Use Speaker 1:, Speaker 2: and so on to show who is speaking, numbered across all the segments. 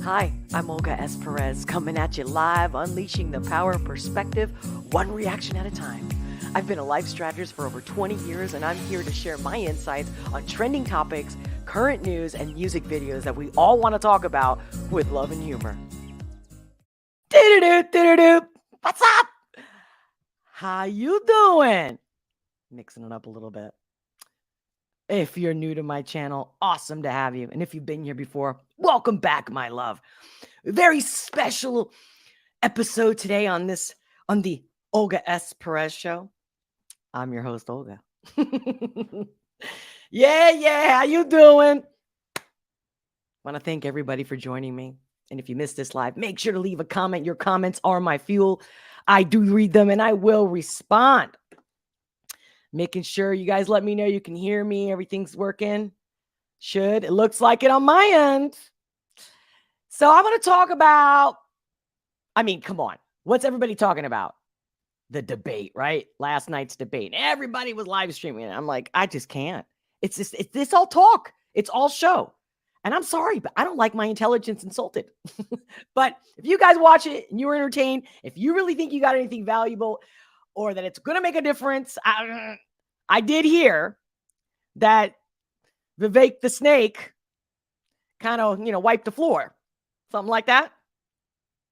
Speaker 1: Hi, I'm Olga S. Pérez, coming at you live, unleashing the power of perspective, one reaction at a time. I've been a life strategist for over 20 years, and I'm here to share my insights on trending topics, current news, and music videos that we all want to talk about with love and humor. What's up? How you doing? Mixing it up a little bit. If you're new to my channel, awesome to have you. And if you've been here before, welcome back, my love. Very special episode today on the Olga S. Pérez show. I'm your host, Olga. Yeah, how you doing? Want to thank everybody for joining me. And if you missed this live, make sure to leave a comment. Your comments are my fuel. I do read them and I will respond. Making sure you guys let me know you can hear me. Everything's working. It looks like it on my end. So I'm going to talk about, come on. What's everybody talking about? The debate, right? Last night's debate. Everybody was live streaming it. I'm like, I just can't. It's all talk. It's all show. And I'm sorry, but I don't like my intelligence insulted. But if you guys watch it and you were entertained, if you really think you got anything valuable or that it's going to make a difference, I did hear that Vivek the snake kind of, wiped the floor. Something like that.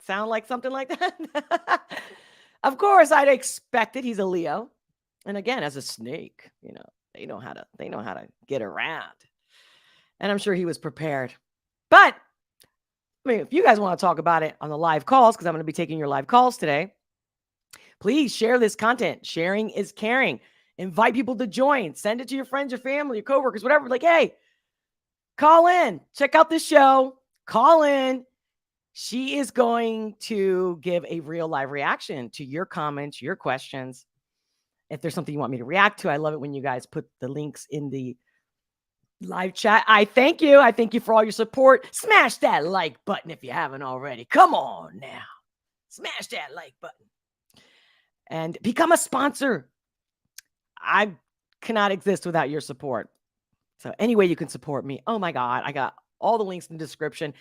Speaker 1: Sound like something like that? Of course, I'd expect it. He's a Leo. And again, as a snake, they know how to get around. And I'm sure he was prepared. But if you guys want to talk about it on the live calls, because I'm going to be taking your live calls today, please share this content. Sharing is caring. Invite people to join. Send it to your friends, your family, your coworkers, whatever. Like, hey, call in. Check out this show. Call in. She is going to give a real live reaction to your comments, your questions. If there's something you want me to react to, I love it when you guys put the links in the live chat. I thank you. I thank you for all your support. Smash that like button if you haven't already. Come on now. Smash that like button. And become a sponsor. I cannot exist without your support. So any way you can support me. Oh my God. I got all the links in the description.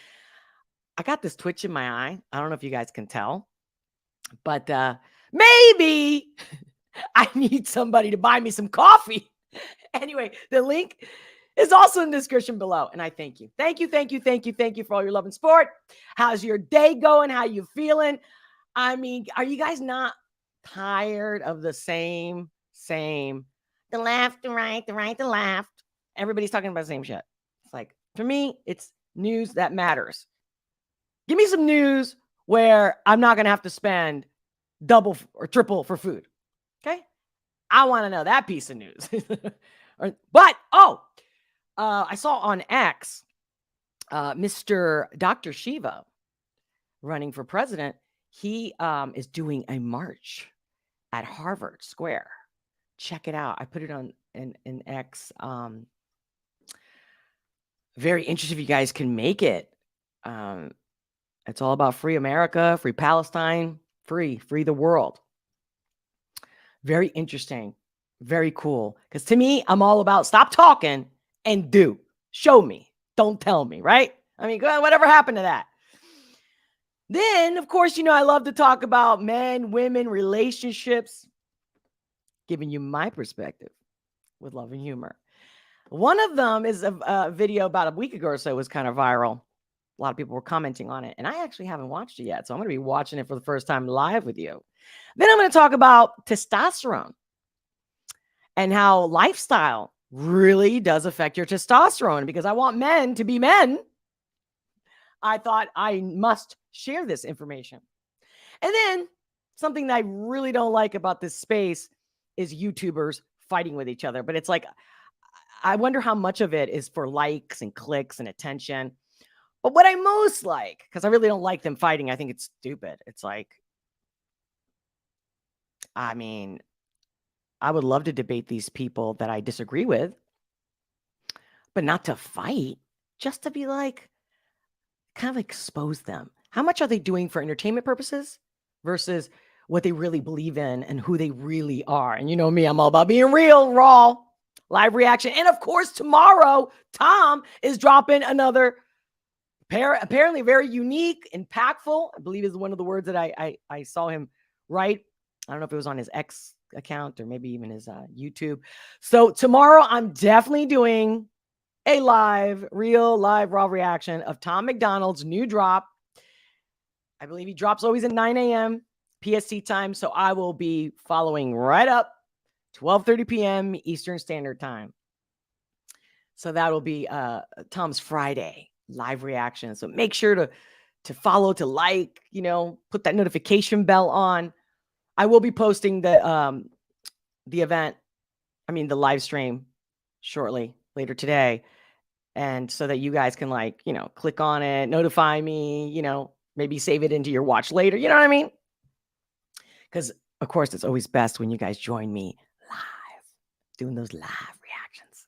Speaker 1: I got this twitch in my eye. I don't know if you guys can tell. But maybe I need somebody to buy me some coffee. Anyway, the link is also in the description below. And I thank you. Thank you for all your love and support. How's your day going? How you feeling? Are you guys not tired of the same, the left, the right, the left? Everybody's talking about the same shit. It's like, for me, it's news that matters. Give me some news where I'm not going to have to spend double or triple for food. Okay? I want to know that piece of news. I saw on X, Mr. Dr. Shiva running for president. He is doing a march at Harvard Square. Check it out. I put it on in X. Very interested if you guys can make it. It's all about free America, free Palestine, free the world. Very interesting. Very cool. Because to me, I'm all about stop talking and do. Show me. Don't tell me, right? Whatever happened to that? Then, of course, I love to talk about men, women, relationships, giving you my perspective with love and humor. One of them is a video about a week ago or so was kind of viral. A lot of people were commenting on it, and I actually haven't watched it yet. So I'm going to be watching it for the first time live with you. Then I'm going to talk about testosterone and how lifestyle really does affect your testosterone. Because I want men to be men, I thought I must share this information. And then something that I really don't like about this space is YouTubers fighting with each other. But it's like, I wonder how much of it is for likes and clicks and attention. But what I most like, because I really don't like them fighting, I think it's stupid. It's like, I mean, I would love to debate these people that I disagree with, but not to fight, just to be like, kind of expose them. How much are they doing for entertainment purposes versus what they really believe in and who they really are? And you know me, I'm all about being real, raw, live reaction. And of course, tomorrow, Tom is dropping another apparently very unique, impactful, I believe is one of the words that I saw him write. I don't know if it was on his X account or maybe even his YouTube. So tomorrow I'm definitely doing a real live raw reaction of Tom McDonald's new drop. I believe he drops always at 9 a.m. PST time. So I will be following right up 12:30 p.m. Eastern Standard Time. So that will be Tom's Friday live reaction. So make sure to follow, to like, put that notification bell on. I will be posting the event, the live stream shortly later today. And so that you guys can click on it, notify me, maybe save it into your watch later. You know what I mean? Because of course it's always best when you guys join me live, doing those live reactions.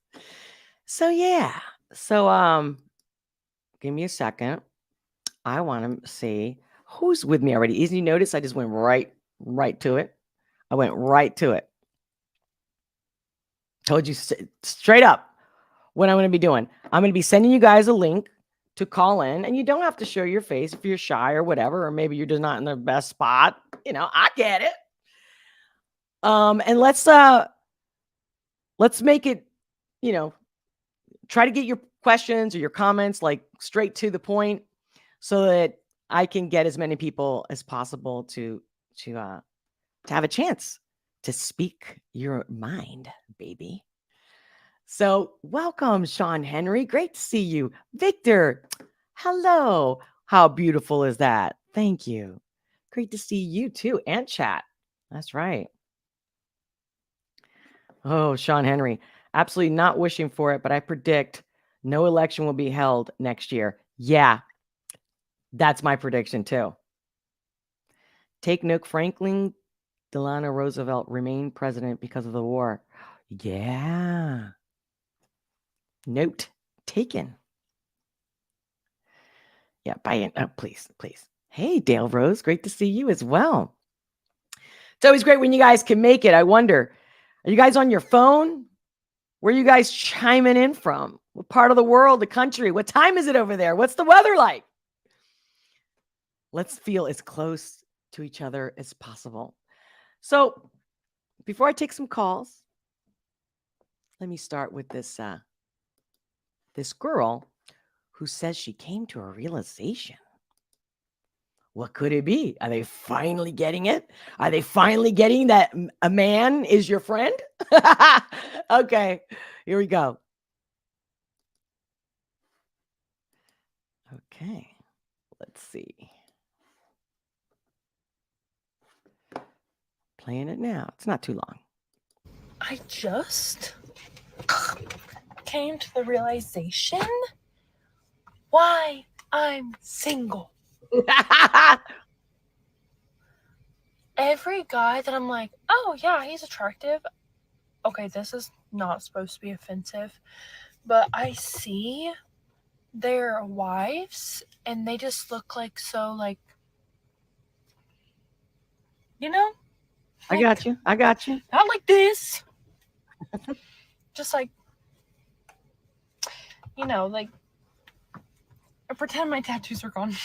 Speaker 1: So yeah. So give me a second. I want to see who's with me already. Easy notice. I just went right to it. I went right to it. Told you straight up what I'm going to be doing. I'm going to be sending you guys a link to call in, and you don't have to show your face if you're shy or whatever, or maybe you're just not in the best spot. I get it. And let's make it, try to get your questions or your comments straight to the point so that I can get as many people as possible to have a chance to speak your mind, baby. So welcome, Sean Henry. Great to see you. Victor, hello. How beautiful is that? Thank you. Great to see you too. And chat. That's right. Oh, Sean Henry. Absolutely not wishing for it, but I predict no election will be held next year. Yeah, that's my prediction too. Take note, Franklin Delano Roosevelt remained president because of the war. Yeah. Note taken. Yeah, buy in. Oh, please. Hey, Dale Rose. Great to see you as well. It's always great when you guys can make it. I wonder, are you guys on your phone? Where are you guys chiming in from? What part of the world, the country? What time is it over there? What's the weather like? Let's feel as close to each other as possible. So before I take some calls, let me start with this girl who says she came to a realization. What could it be? Are they finally getting it? Are they finally getting that a man is your friend? Okay, here we go. Okay, let's see. Playing it now. It's not too long.
Speaker 2: I just came to the realization why I'm single. Every guy that I'm like, oh yeah, he's attractive. Okay, this is not supposed to be offensive, but I see their wives and they just look so
Speaker 1: I got you.
Speaker 2: Not like this. Just I pretend my tattoos are gone.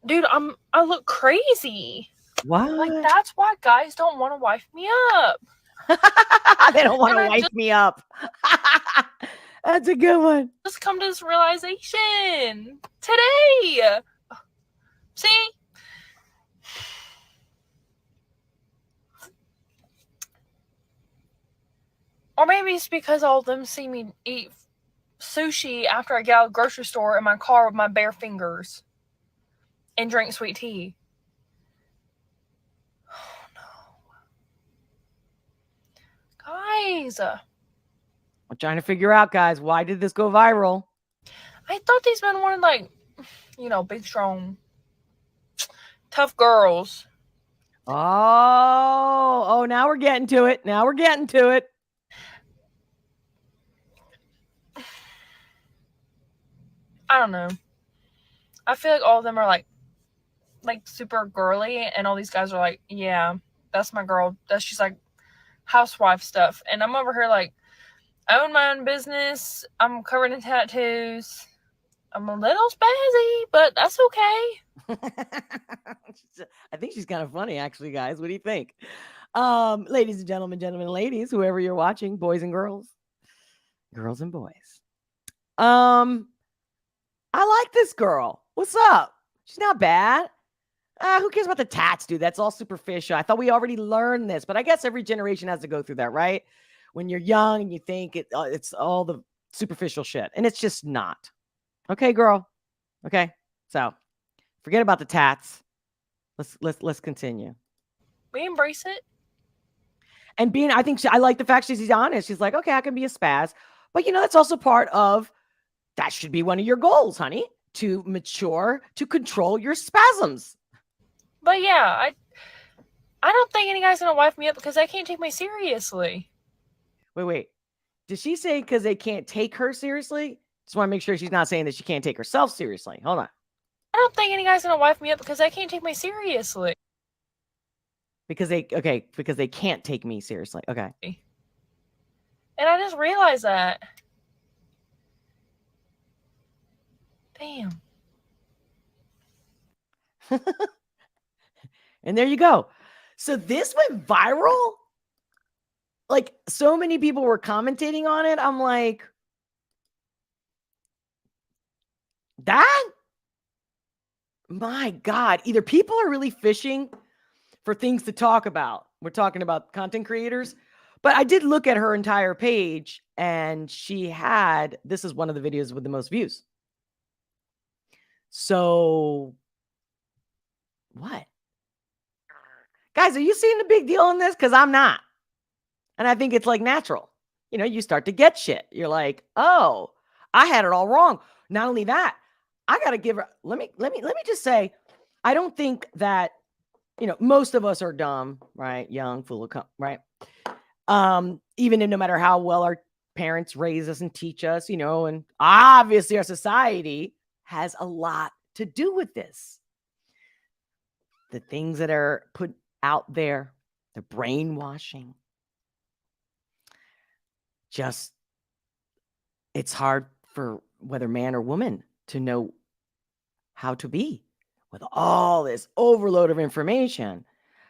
Speaker 2: Dude, I look crazy.
Speaker 1: What?
Speaker 2: Like, that's why guys don't want to wife me up.
Speaker 1: They don't want
Speaker 2: And
Speaker 1: to
Speaker 2: I
Speaker 1: wife me up. That's a good one.
Speaker 2: just come to this realization today. See? Or maybe it's because all of them see me eat sushi after I get out of the grocery store in my car with my bare fingers and drink sweet tea. Oh no. Guys,
Speaker 1: I'm trying to figure out, guys, why did this go viral?
Speaker 2: I thought these men wanted, like, big, strong, tough girls.
Speaker 1: Oh, now we're getting to it. Now we're getting to it.
Speaker 2: I don't know. I feel like all of them are like super girly, and all these guys are like, yeah, that's my girl. That's just like housewife stuff. And I'm over here like, I own my own business. I'm covered in tattoos. I'm a little spazzy, but that's okay.
Speaker 1: I think she's kind of funny, actually, guys. What do you think? Ladies and gentlemen, ladies, whoever you're watching, boys and girls and boys. I like this girl. What's up? She's not bad. Who cares about the tats, dude? That's all superficial. I thought we already learned this, but I guess every generation has to go through that, right? When you're young and you think it's all the superficial shit, and it's just not. Okay, girl. Okay, so forget about the tats. Let's continue.
Speaker 2: We embrace it.
Speaker 1: And I like the fact she's honest. She's like, okay, I can be a spaz, but that's also part of that should be one of your goals, honey, to mature, to control your spasms.
Speaker 2: But yeah, I don't think any guy's gonna wife me up because they can't take me seriously.
Speaker 1: Wait. Did she say because they can't take her seriously? Just want to make sure she's not saying that she can't take herself seriously. Hold on.
Speaker 2: I don't think any guy's gonna wife me up because they can't take me seriously.
Speaker 1: Because they can't take me seriously. Okay.
Speaker 2: And I just realized that. Damn.
Speaker 1: And there you go. So this went viral. Like, so many people were commentating on it. I'm like, that? My God. Either people are really fishing for things to talk about. We're talking about content creators. But I did look at her entire page, and this is one of the videos with the most views. So, what? Guys, are you seeing the big deal in this? Because I'm not. And I think it's like natural. You start to get shit. You're like, oh, I had it all wrong. Not only that, I got to give her, let me just say, I don't think that, most of us are dumb, right? Young, full of, right? Even if no matter how well our parents raise us and teach us, and obviously our society has a lot to do with this. The things that are put out there, the brainwashing, just, it's hard for whether man or woman to know how to be with all this overload of information.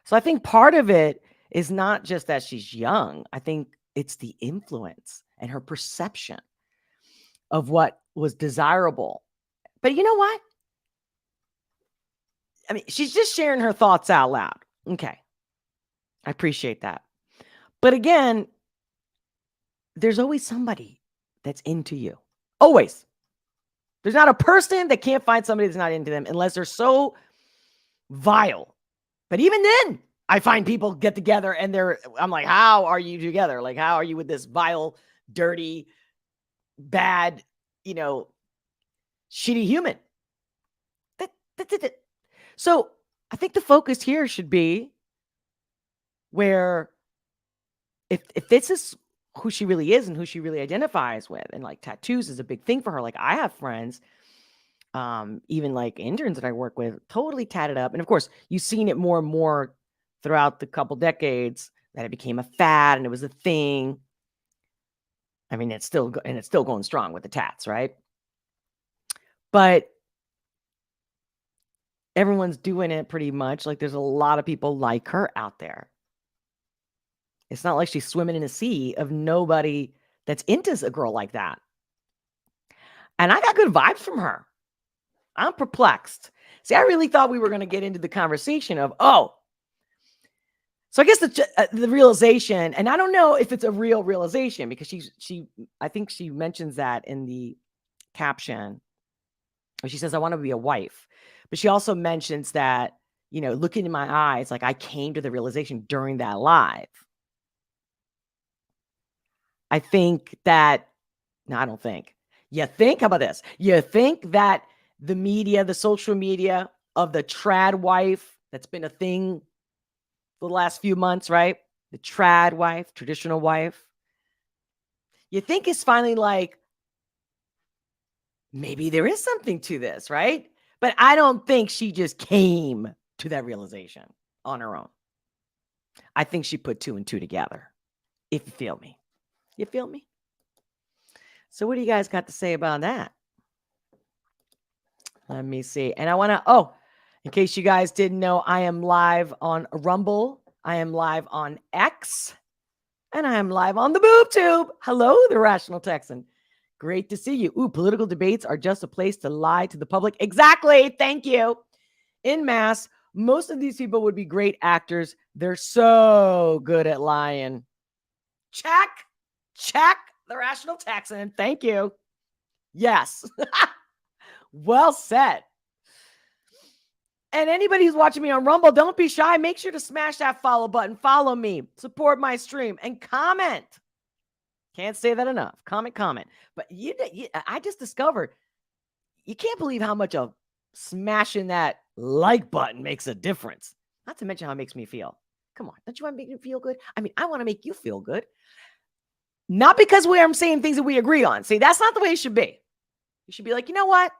Speaker 1: So I think part of it is not just that she's young. I think it's the influence and her perception of what was desirable. But you know what? I mean, she's just sharing her thoughts out loud. Okay. I appreciate that. But again, there's always somebody that's into you. Always. There's not a person that can't find somebody that's not into them unless they're so vile. But even then, I find people get together and I'm like, how are you together? Like, how are you with this vile, dirty, bad, shitty human? So I think the focus here should be where if this is who she really is and who she really identifies with, and like tattoos is a big thing for her. Like, I have friends, even like interns that I work with, totally tatted up. And of course, you've seen it more and more throughout the couple decades that it became a fad and it was a thing. I mean, it's still going strong with the tats, right? But everyone's doing it pretty much. Like there's a lot of people like her out there. It's not like she's swimming in a sea of nobody that's into a girl like that. And I got good vibes from her. I'm perplexed. See, I really thought we were going to get into the conversation of, so I guess the realization, and I don't know if it's a real realization because I think she mentions that in the caption. She says, I want to be a wife. But she also mentions that, looking in my eyes, like I came to the realization during that live. I think that, no, I don't think. You think, how about this? You think that the media, the social media of the trad wife, that's been a thing the last few months, right? The trad wife, traditional wife. You think it's finally like, maybe there is something to this, right? But I don't think she just came to that realization on her own. I think she put 2 and 2 together, if you feel me. You feel me? So what do you guys got to say about that? Let me see. And I want to, in case you guys didn't know, I am live on Rumble. I am live on X. And I am live on the Boob Tube. Hello, the Rational Texan. Great to see you. Ooh, political debates are just a place to lie to the public. Exactly. Thank you. En masse, most of these people would be great actors. They're so good at lying. Check. The Rational Texan. Thank you. Yes. Well said. And anybody who's watching me on Rumble, don't be shy. Make sure to smash that follow button. Follow me. Support my stream. And comment. Can't say that enough. Comment. But I just discovered you can't believe how much of smashing that like button makes a difference. Not to mention how it makes me feel. Come on. Don't you want to make me feel good? I mean, I want to make you feel good. Not because I'm saying things that we agree on. See, that's not the way it should be. You should be like, you know what?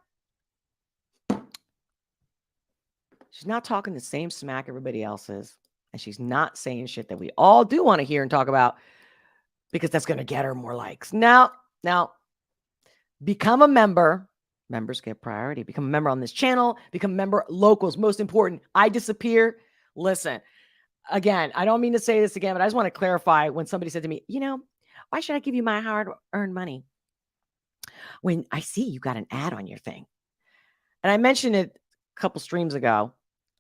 Speaker 1: She's not talking the same smack everybody else is. And she's not saying shit that we all do want to hear and talk about because that's going to get her more likes. Now, become a member. Members get priority. Become a member on this channel. Become a member. Locals, most important. I disappear. Listen, again, I don't mean to say this again, but I just want to clarify when somebody said to me, why should I give you my hard-earned money when I see you got an ad on your thing? And I mentioned it a couple streams ago.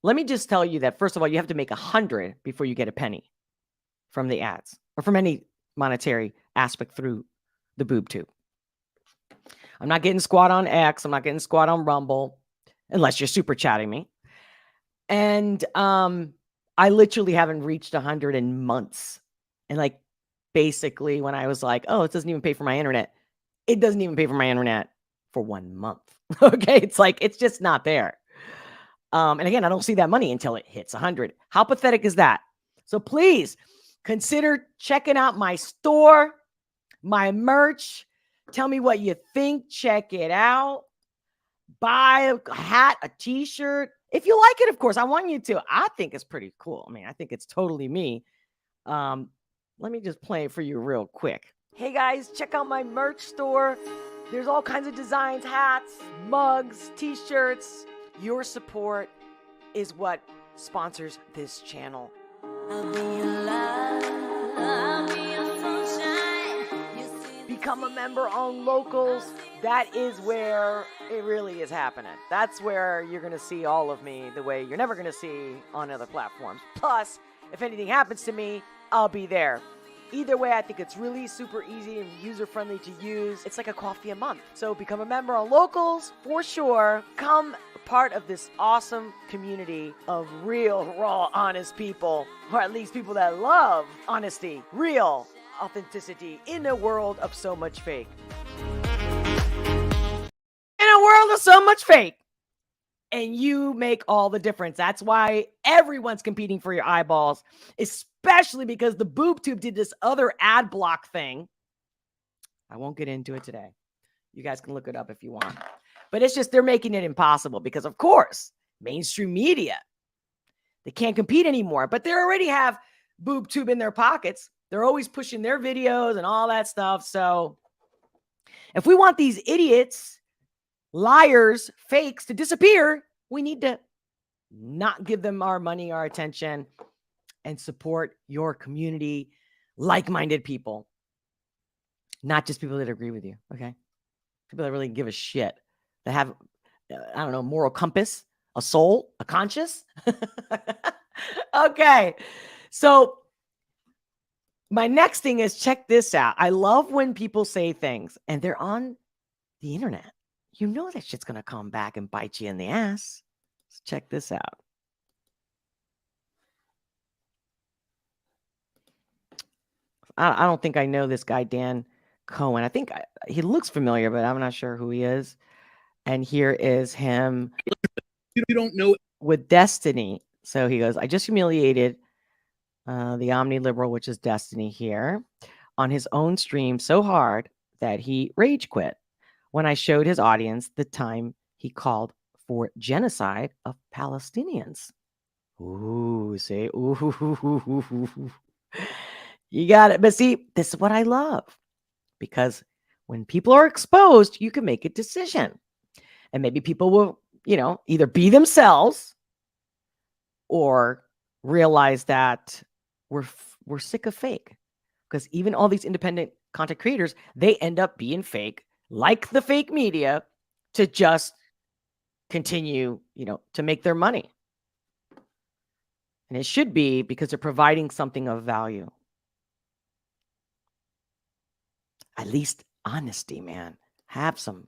Speaker 1: Let me just tell you that, first of all, you have to make 100 before you get a penny from the ads or from any monetary aspect through the Boob Tube. I'm not getting squat on X. I'm not getting squat on Rumble unless you're super chatting me. And I literally haven't reached 100 in months. And basically when I was like, it doesn't even pay for my internet. It doesn't even pay for my internet for 1 month. Okay. It's just not there. And again, I don't see that money until it hits 100. How pathetic is that? So please consider checking out my store, my merch. Tell me what you think. Check it out. Buy a hat, a t-shirt. If you like it, of course, I want you to. I think it's pretty cool. I mean, I think it's totally me. Let me just play it for you real quick. Hey guys, check out my merch store. There's all kinds of designs, hats, mugs, t-shirts. Your support is what sponsors this channel. Become a member on Locals. That is where it really is happening. That's where you're going to see all of me the way you're never going to see on other platforms. Plus, if anything happens to me, I'll be there. Either way, I think it's really super easy and user-friendly to use. It's like a coffee a month. So become a member on Locals for sure. Become part of this awesome community of real, raw, honest people, or at least people that love honesty, real authenticity in a world of so much fake. In a world of so much fake. And you make all the difference. That's why everyone's competing for your eyeballs, especially because the Boob Tube did this other ad block thing. I won't get into it today. You guys can look it up if you want. But it's just they're making it impossible because, of course, mainstream media, they can't compete anymore. But they already have Boob Tube in their pockets. They're always pushing their videos and all that stuff. So if we want these idiots, liars, fakes to disappear, we need to not give them our money, our attention, and support your community, like-minded people. Not just people that agree with you, okay? People that really give a shit, that have, I don't know, moral compass, a soul, a conscience. Okay, so my next thing is, check this out. I love when people say things and they're on the internet. You know that shit's going to come back and bite you in the ass. Let's check this out. I don't think I know this guy, Dan Cohen. I think he looks familiar, but I'm not sure who he is. And here is him.
Speaker 3: You don't know.
Speaker 1: With Destiny. So he goes, I just humiliated the omni-liberal, which is Destiny here, on his own stream so hard that he rage quit when I showed his audience the time he called for genocide of Palestinians. Ooh, see? Ooh. You got it. But see, this is what I love. Because when people are exposed, you can make a decision. And maybe people will, either be themselves or realize that we're sick of fake. Because even all these independent content creators, they end up being fake, like the fake media, to just continue, to make their money. And it should be because they're providing something of value. At least honesty, man. Have some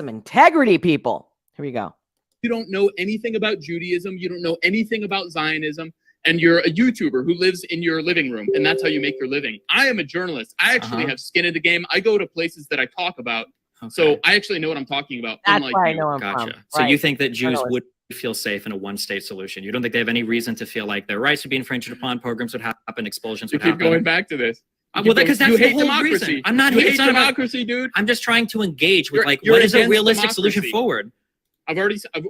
Speaker 1: integrity, people. Here we go.
Speaker 3: You don't know anything about Judaism. You don't know anything about Zionism. And you're a YouTuber who lives in your living room, and that's how you make your living. I am a journalist. I actually have skin in the game. I go to places that I talk about. Okay. So I actually know what I'm talking about.
Speaker 1: That's where I know I'm
Speaker 4: Gotcha.
Speaker 1: from.
Speaker 4: So
Speaker 1: right.
Speaker 4: You think that Jews would feel safe in a one-state solution? You don't think they have any reason to feel like their rights would be infringed upon, programs would happen, expulsions would happen?
Speaker 3: You keep going back to this.
Speaker 4: Well, because that's the whole reason. I'm not
Speaker 3: hate democracy, dude.
Speaker 4: I'm just trying to engage with what is a realistic solution forward.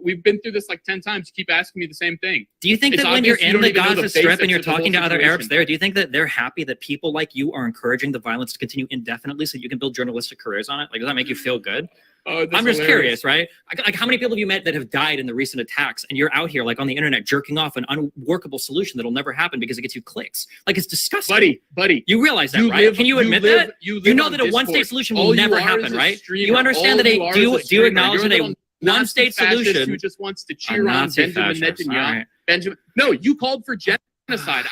Speaker 3: We've been through this like 10 times. You keep asking me the same thing.
Speaker 4: Do you think that when you're in the Gaza Strip and you're talking to other Arabs there, do you think that they're happy that people like you are encouraging the violence to continue indefinitely so you can build journalistic careers on it? Like, does that make you feel good?
Speaker 3: Oh,
Speaker 4: I'm just curious, right? Like, how many people have you met that have died in the recent attacks, and you're out here like on the internet jerking off an unworkable solution that'll never happen because it gets you clicks? Like, it's disgusting.
Speaker 3: Buddy,
Speaker 4: you realize that, right? Can you admit that? You know that a one-state solution will never happen, right? You understand that do you acknowledge that a one-state solution
Speaker 3: who just wants to cheer on Benjamin Netanyahu? Right. No, you called for genocide.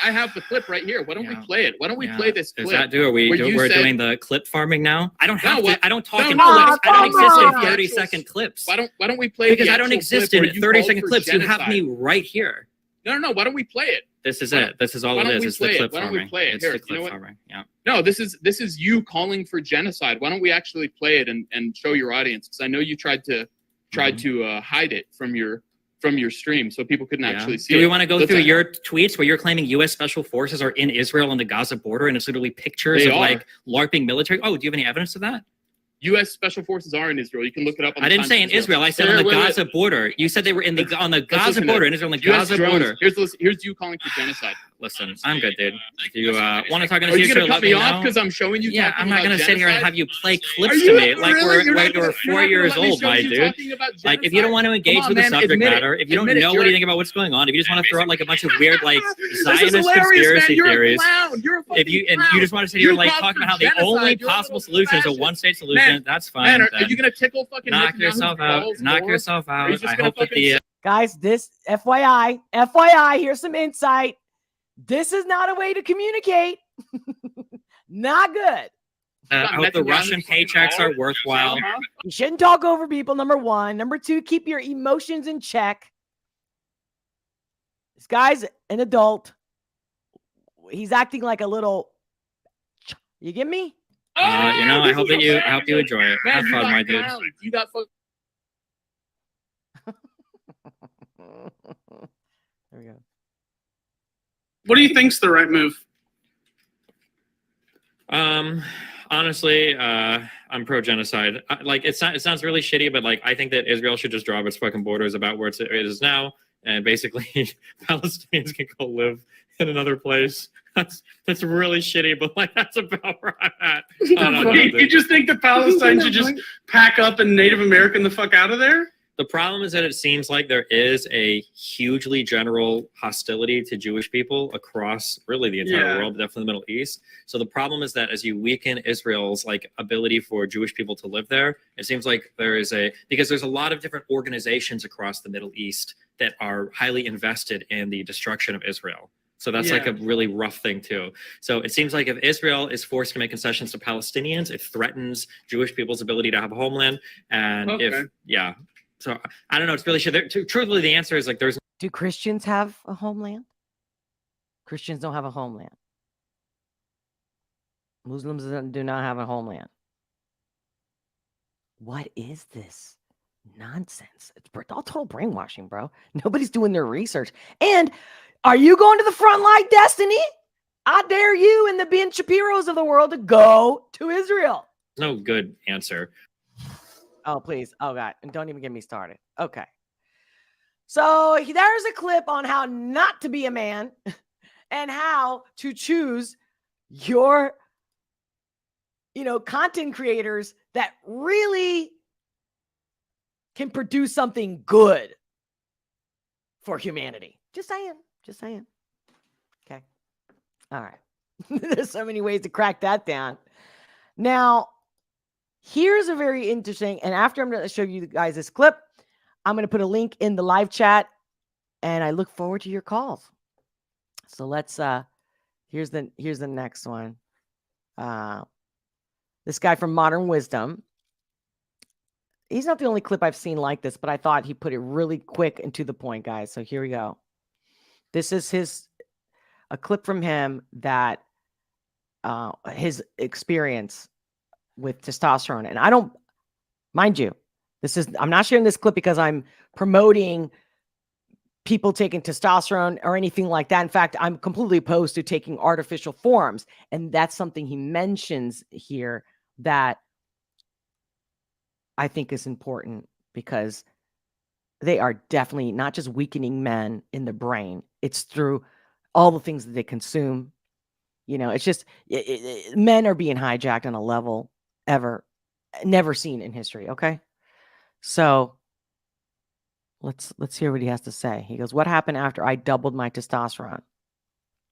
Speaker 3: I have the clip right here. Why don't we play it? Why don't we play this clip?
Speaker 4: Is that we're doing the clip farming now? I don't have to. I don't talk in clips.
Speaker 1: I
Speaker 4: don't exist in 30-second clips.
Speaker 3: Why don't we play?
Speaker 4: Because I don't exist in 30-second clips. You have me right here.
Speaker 3: No. Why don't we play it?
Speaker 4: This is it. This is all it is. It's the clip farming.
Speaker 3: Why don't we play it?
Speaker 4: It's the clip farming. Yeah.
Speaker 3: No, this is you calling for genocide. Why don't we actually play it and show your audience? Because I know you tried to hide it from your stream so people couldn't actually see it.
Speaker 4: Do we want to go through your tweets where you're claiming U.S. Special Forces are in Israel on the Gaza border and it's literally pictures of like LARPing military? Oh, do you have any evidence of that?
Speaker 3: U.S. Special Forces are in Israel. You can look it up.
Speaker 4: I didn't say in Israel. I said on the Gaza border. You said they were on the Gaza border in Israel, on the Gaza border.
Speaker 3: Here's you calling for genocide.
Speaker 4: Listen, I'm good, dude. If you want to talk in the
Speaker 3: future,
Speaker 4: future,
Speaker 3: let me know. Are you gonna cut me off because I'm showing you?
Speaker 4: Yeah, I'm not gonna sit here and have you play clips to me like we're 4 years old, my dude. Like, if you don't want to engage with the subject matter, if you don't know what you think about what's going on, if you just want to throw out like a bunch of weird like Zionist conspiracy theories, if you just want to sit here and like talk about how the only possible solution is a one-state solution, that's fine.
Speaker 3: Man, are you gonna tickle fucking
Speaker 4: knock yourself out? Knock yourself out. I hope that the
Speaker 1: guys, this FYI, here's some insight. This is not a way to communicate. Not good.
Speaker 4: I hope the Russian paychecks are worthwhile.
Speaker 1: You shouldn't talk over people, number one. Number two, keep your emotions in check. This guy's an adult. He's acting like a little... You get me?
Speaker 4: I hope you enjoy it. Have fun, my dude.
Speaker 3: You got fun.
Speaker 1: There we go.
Speaker 5: What do you think's the right move?
Speaker 4: Honestly, I'm pro-genocide. Like, it sounds really shitty, but like, I think that Israel should just draw up its fucking borders about where it is now, and basically Palestinians can go live in another place. That's really shitty, but like, that's about where I'm at.
Speaker 5: You just think that Palestine should just pack up and Native American the fuck out of there?
Speaker 4: The problem is that it seems like there is a hugely general hostility to Jewish people across really the entire world, definitely the Middle East. So the problem is that as you weaken Israel's like ability for Jewish people to live there, it seems like there is because there's a lot of different organizations across the Middle East that are highly invested in the destruction of Israel. So that's like a really rough thing too. So it seems like if Israel is forced to make concessions to Palestinians, it threatens Jewish people's ability to have a homeland. And so I don't know. It's really truthfully, the answer is like there's.
Speaker 1: Do Christians have a homeland? Christians don't have a homeland. Muslims do not have a homeland. What is this nonsense? It's all total brainwashing, bro. Nobody's doing their research. And are you going to the front line, Destiny? I dare you and the Ben Shapiros of the world to go to Israel.
Speaker 4: No good answer.
Speaker 1: Oh, please. Oh, God. And don't even get me started. Okay. So there's a clip on how not to be a man and how to choose your, content creators that really can produce something good for humanity. Just saying. Okay. All right. There's so many ways to crack that down. Now, here's a very interesting, and after I'm going to show you guys this clip, I'm going to put a link in the live chat, and I look forward to your calls. So let's, here's the next one. This guy from Modern Wisdom. He's not the only clip I've seen like this, but I thought he put it really quick and to the point, guys. So here we go. This is a clip from him that his experience with testosterone. And I don't, mind you, I'm not sharing this clip because I'm promoting people taking testosterone or anything like that. In fact, I'm completely opposed to taking artificial forms. And that's something he mentions here that I think is important because they are definitely not just weakening men in the brain. It's through all the things that they consume. It's just men are being hijacked on a level never seen in history. Okay. So let's hear what he has to say. He goes, what happened after I doubled my testosterone?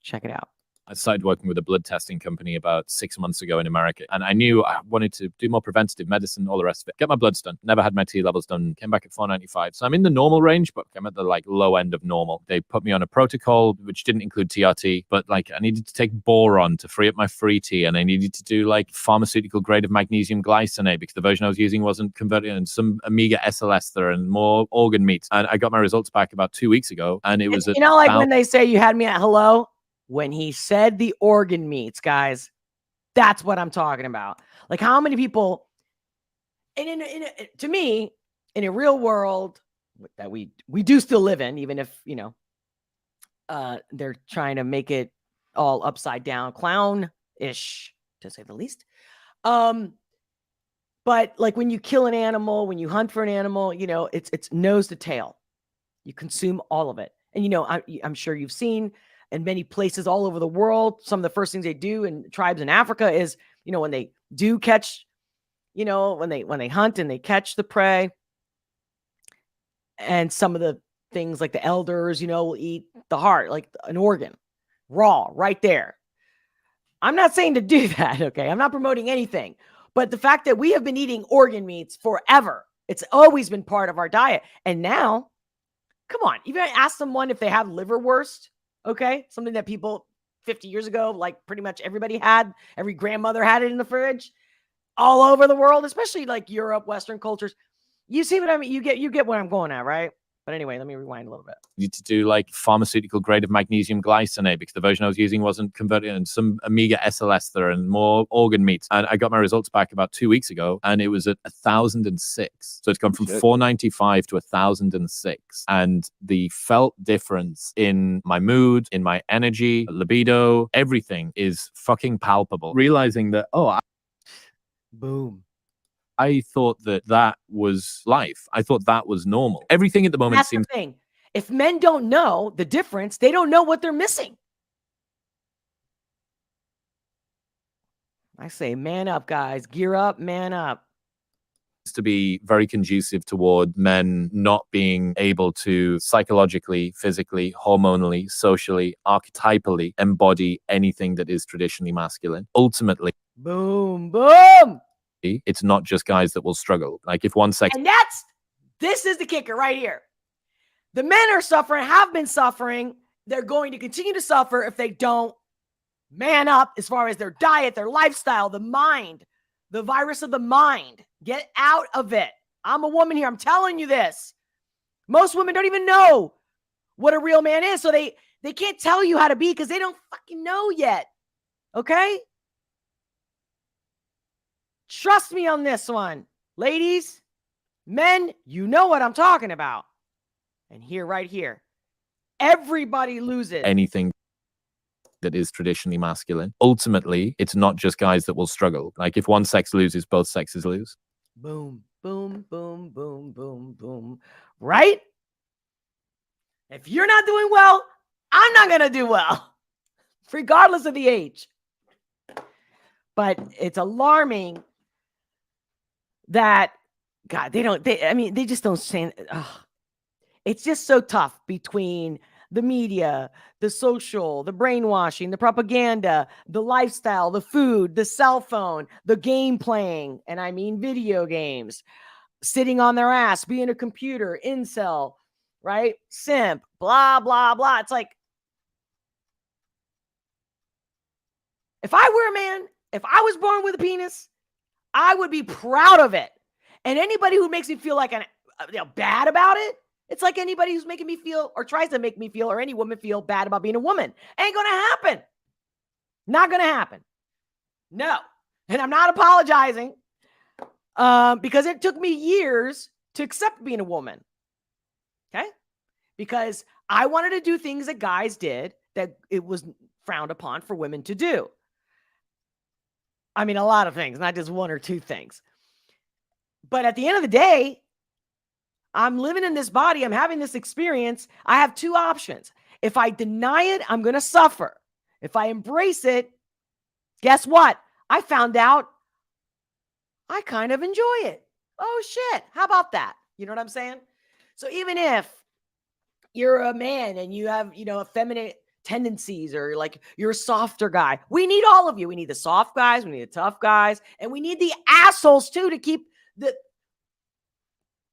Speaker 1: Check it out.
Speaker 6: I started working with a blood testing company about 6 months ago in America. And I knew I wanted to do more preventative medicine, all the rest of it. Get my bloods done. Never had my T levels done. Came back at 495. So I'm in the normal range, but I'm at the low end of normal. They put me on a protocol, which didn't include TRT, but I needed to take boron to free up my free T. And I needed to do pharmaceutical grade of magnesium glycinate because the version I was using wasn't converted, and some omega SL ester and more organ meats. And I got my results back about 2 weeks ago. And it was
Speaker 1: when they say you had me at hello. When he said the organ meats, guys, that's what I'm talking about. How many people, and to me, in a real world that we do still live in, even if, they're trying to make it all upside down, clown-ish, to say the least. But when you kill an animal, when you hunt for an animal, it's nose to tail. You consume all of it. And, I'm sure you've seen in many places all over the world, some of the first things they do in tribes in Africa is, when they do catch, when they hunt and they catch the prey, and some of the things like the elders, will eat the heart, like an organ, raw, right there. I'm not saying to do that, okay? I'm not promoting anything. But the fact that we have been eating organ meats forever, it's always been part of our diet. And now, come on, even ask someone if they have liverwurst. Okay, something that people 50 years ago, pretty much everybody had, every grandmother had it in the fridge all over the world, especially Europe, Western cultures. You see what I mean? You get where I'm going at, right? But anyway, let me rewind a little bit.
Speaker 6: You need to do pharmaceutical grade of magnesium glycinate because the version I was using wasn't converted, and some omega SL ester and more organ meats. And I got my results back about 2 weeks ago, and it was at 1,006. So it's gone from 495 to 1,006. And the felt difference in my mood, in my energy, libido, everything is fucking palpable. Realizing that,
Speaker 1: boom.
Speaker 6: I thought that was life. I thought that was normal. Everything at the moment
Speaker 1: seems. That's the thing. If men don't know the difference, they don't know what they're missing. I say, man up, guys. Gear up, man up.
Speaker 6: to be very conducive toward men not being able to psychologically, physically, hormonally, socially, archetypally embody anything that is traditionally masculine. Ultimately,
Speaker 1: boom, boom.
Speaker 6: It's not just guys that will struggle. Like if one sex,
Speaker 1: and this is the kicker right here. The men are suffering, have been suffering. They're going to continue to suffer if they don't man up as far as their diet, their lifestyle, the mind, the virus of the mind. Get out of it. I'm a woman here. I'm telling you this. Most women don't even know what a real man is. So they can't tell you how to be because they don't fucking know yet. Okay? Trust me on this one. Ladies, men, you know what I'm talking about. And here, right here, everybody loses.
Speaker 6: Anything that is traditionally masculine. Ultimately, it's not just guys that will struggle. Like if one sex loses, both sexes lose.
Speaker 1: Boom, boom, boom, boom, boom, boom. Right? If you're not doing well, I'm not going to do well, regardless of the age. But it's alarming that, God, they just don't say, it's just so tough between the media, the social, the brainwashing, the propaganda, the lifestyle, the food, the cell phone, the game playing, and I mean video games, sitting on their ass, being a computer, incel, right? Simp, blah, blah, blah. It's like, if I were a man, if I was born with a penis, I would be proud of it. And anybody who makes me feel like bad about it, it's like anybody who's making me feel or tries to make me feel or any woman feel bad about being a woman. Ain't going to happen. Not going to happen. No. And I'm not apologizing because it took me years to accept being a woman. Okay? Because I wanted to do things that guys did that it was frowned upon for women to do. I mean, a lot of things, not just one or two things. But at the end of the day, I'm living in this body. I'm having this experience. I have two options. If I deny it, I'm going to suffer. If I embrace it, guess what? I found out I kind of enjoy it. Oh, shit. How about that? You know what I'm saying? So even if you're a man and you have, effeminate tendencies or like you're a softer guy, we need all of you. We need the soft guys. We need the tough guys. And we need the assholes too to keep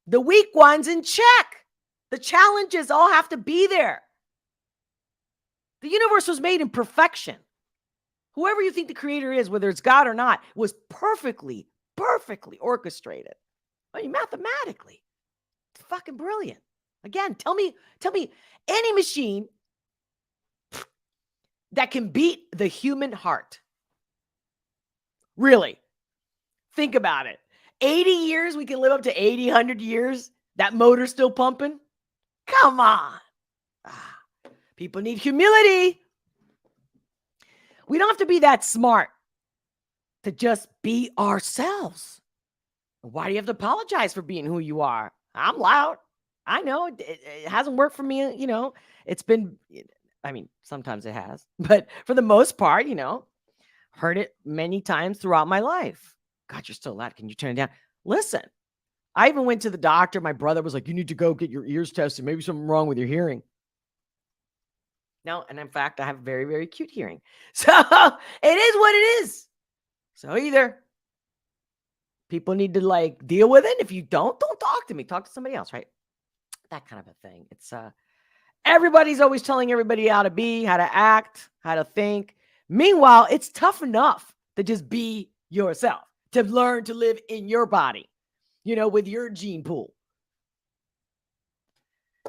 Speaker 1: the weak ones in check. The challenges all have to be there. The universe was made in perfection. Whoever you think the creator is, whether it's God or not, was perfectly orchestrated. I mean, mathematically. It's fucking brilliant. Again, tell me any machine that can beat the human heart. Really. Think about it. 80 years, we can live up to 80, 100 years. That motor's still pumping. Come on. People need humility. We don't have to be that smart to just be ourselves. Why do you have to apologize for being who you are? I'm loud. I know it hasn't worked for me. It's been, sometimes it has, but for the most part, heard it many times throughout my life. God, you're still loud. Can you turn it down? Listen, I even went to the doctor. My brother was like, you need to go get your ears tested. Maybe something wrong with your hearing. No, and in fact, I have very, very cute hearing. So it is what it is. So either people need to deal with it. If you don't talk to me. Talk to somebody else, right? That kind of a thing. It's everybody's always telling everybody how to be, how to act, how to think. Meanwhile, it's tough enough to just be yourself, to learn to live in your body, with your gene pool.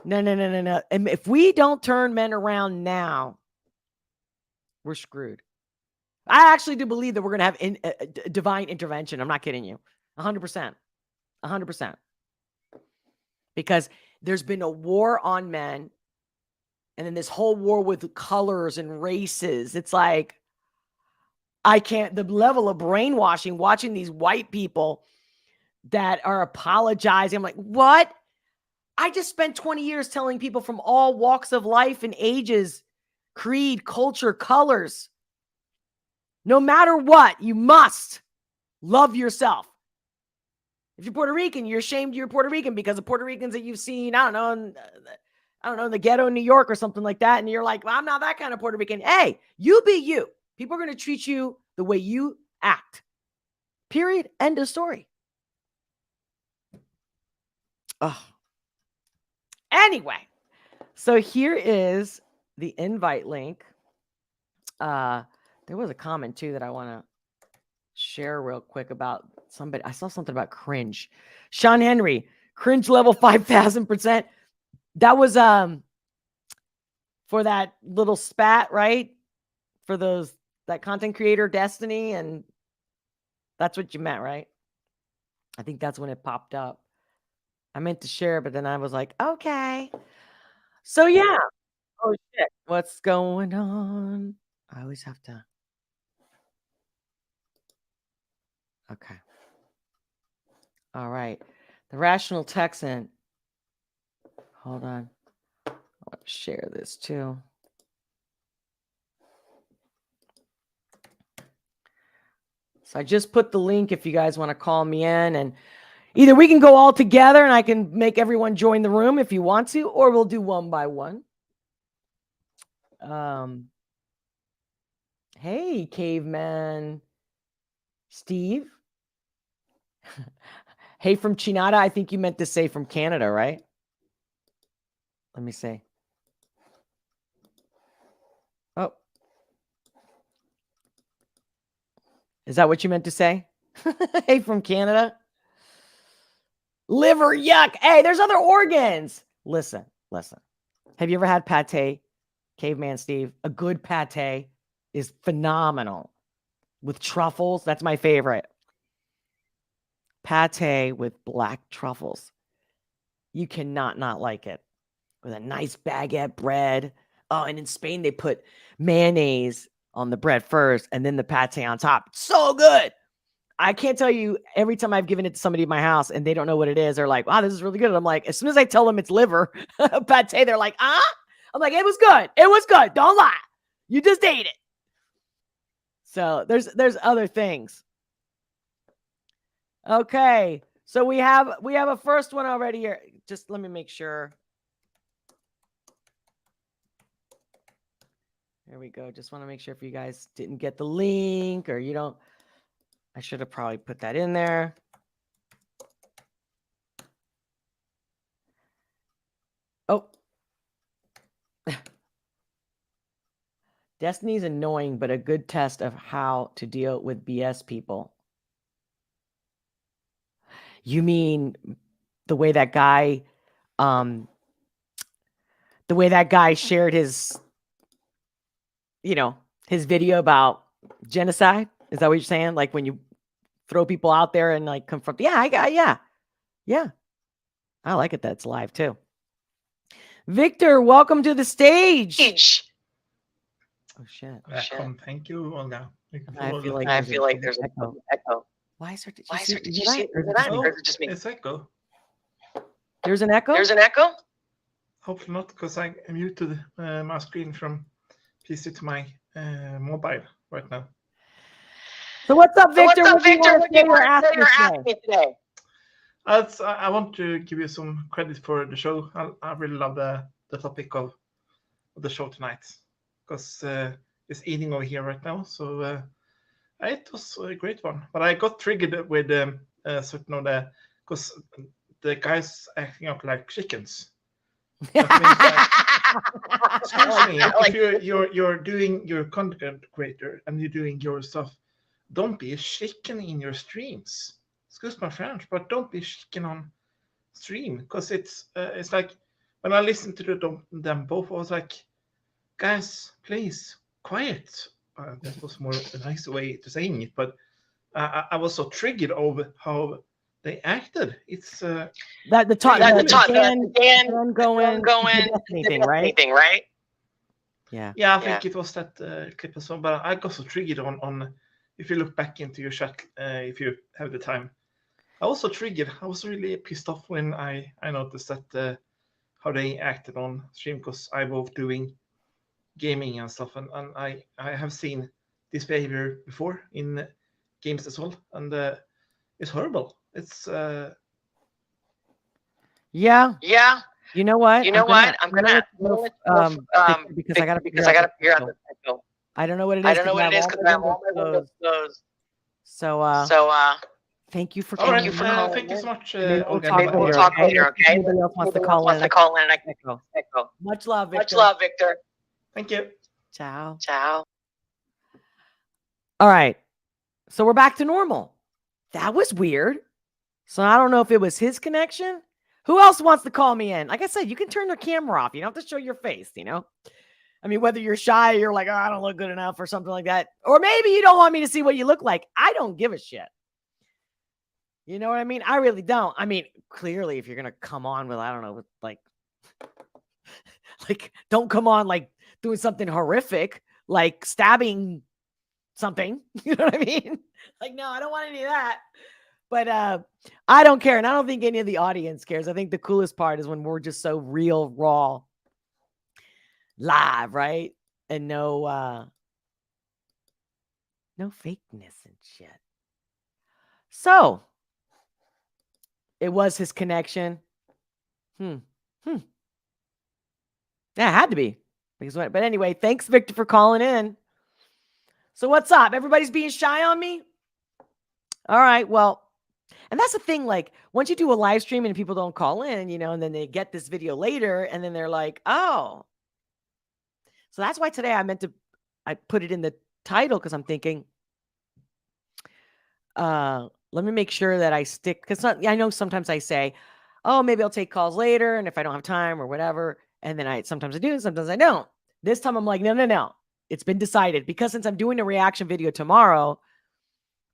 Speaker 1: No. And if we don't turn men around now, we're screwed. I actually do believe that we're going to have divine intervention. I'm not kidding you. 100%. 100%. Because there's been a war on men. And then this whole war with colors and races. It's like, the level of brainwashing, watching these white people that are apologizing. I'm like, what? I just spent 20 years telling people from all walks of life and ages, creed, culture, colors. No matter what, you must love yourself. If you're Puerto Rican, you're ashamed you're Puerto Rican because the Puerto Ricans that you've seen, I don't know, in the ghetto in New York or something like that. And you're like, well, I'm not that kind of Puerto Rican. Hey, you be you. People are going to treat you the way you act. Period. End of story. Oh. Anyway, so here is the invite link. There was a comment too that I want to share real quick about somebody. I saw something about cringe. Sean Henry, cringe level 5,000%. That was for that little spat, right? For that content creator Destiny, and that's what you meant, right? I think that's when it popped up. I meant to share, but then I was like, okay. So yeah. Oh shit. What's going on? I always have to. Okay. All right. The Rational Texan. Hold on. I want to share this too. So I just put the link if you guys want to call me in, and either we can go all together and I can make everyone join the room if you want to, or we'll do one by one. Hey, caveman Steve. Hey, from Chinada. I think you meant to say from Canada, right? Let me see. Oh. Is that what you meant to say? Hey, from Canada. Liver, yuck. Hey, there's other organs. Listen. Have you ever had pate? Caveman Steve. A good pate is phenomenal. With truffles, that's my favorite. Pate with black truffles. You cannot not like it. With a nice baguette bread. Oh, and in Spain, they put mayonnaise on the bread first and then the pate on top. So good. I can't tell you, every time I've given it to somebody in my house and they don't know what it is, they're like, wow, this is really good. And I'm like, as soon as I tell them it's liver pate, they're like, ah? I'm like, it was good. It was good. Don't lie. You just ate it. So there's other things. Okay. So we have a first one already here. Just let me make sure. There we go. Just want to make sure if you guys didn't get the link or you don't. I should have probably put that in there. Oh. Destiny's annoying, but a good test of how to deal with BS people. You mean the way that guy shared his his video about genocide? Is that what you're saying? Like when you throw people out there and like confront. Yeah. I like it that it's live too. Victor, welcome to the stage. Oh shit.
Speaker 7: Welcome. Thank you, Olga.
Speaker 1: I feel like there's an echo. Why is there? Did you see it? Or is it just me?
Speaker 7: It's echo.
Speaker 1: There's an echo?
Speaker 7: Hopefully not, because I muted my screen from PC to my mobile right now.
Speaker 1: So what's up, Victor? What do you want to ask me today?
Speaker 7: I want to give you some credit for the show. I really love the topic of the show tonight, because it's eating over here right now. So it was a great one. But I got triggered with certain of because the guys acting up like chickens. That means excuse me, if you're doing your content creator and you're doing your stuff, don't be a chicken in your streams. Excuse my French, but don't be chicken on stream, because it's like when I listened to them both, I was like, guys, please, quiet. That was more a nice way to saying it, but I was so triggered over how they acted. It's the
Speaker 1: Dan going anything, right? Yeah.
Speaker 7: I think it was that clip as well. But I got so triggered on if you look back into your chat, if you have the time. I was so triggered. I was really pissed off when I noticed that how they acted on stream, because I was doing gaming and stuff, and I have seen this behavior before in games as well, and it's horrible. It's
Speaker 1: Yeah.
Speaker 8: Yeah.
Speaker 1: You know what?
Speaker 8: You know what? I'm gonna
Speaker 1: because I gotta
Speaker 8: because I gotta figure out the technical.
Speaker 1: I don't know what it is.
Speaker 8: I don't know what it is
Speaker 1: because
Speaker 8: because I have all my windows closed.
Speaker 1: So
Speaker 8: So
Speaker 1: thank you for
Speaker 7: all
Speaker 1: calling.
Speaker 7: right. Thank you so much,
Speaker 1: Maybe we'll
Speaker 7: Olga.
Speaker 1: talk
Speaker 8: we'll talk later, okay?
Speaker 1: Anybody else wants to
Speaker 8: Anybody
Speaker 1: call
Speaker 8: wants
Speaker 1: in?
Speaker 8: to call in and I can
Speaker 1: Echo.
Speaker 8: echo.
Speaker 1: Much love, Victor.
Speaker 8: Much love, Victor.
Speaker 7: Thank you.
Speaker 1: Ciao.
Speaker 8: Ciao.
Speaker 1: All right. So we're back to normal. That was weird. So I don't know if it was his connection. Who else wants to call me in? Like I said, you can turn the camera off. You don't have to show your face, you know? I mean, whether you're shy, you're like, oh, I don't look good enough or something like that. Or maybe you don't want me to see what you look like. I don't give a shit. You know what I mean? I really don't. I mean, clearly, if you're going to come on with, I don't know, with like don't come on like doing something horrific, like stabbing something. You know what I mean? Like, no, I don't want any of that. But I don't care. And I don't think any of the audience cares. I think the coolest part is when we're just so real, raw, live, right? And no fakeness and shit. So it was his connection. Yeah, it had to be. But anyway, thanks, Victor, for calling in. So what's up? Everybody's being shy on me? All right, well, and that's the thing, like, once you do a live stream and people don't call in, you know, and then they get this video later, and then they're like, oh. So that's why today I put it in the title, because I'm thinking, let me make sure that I stick, because I know sometimes I say, oh, maybe I'll take calls later, and if I don't have time or whatever, and then sometimes I do, and sometimes I don't. This time I'm like, no. It's been decided, because since I'm doing a reaction video tomorrow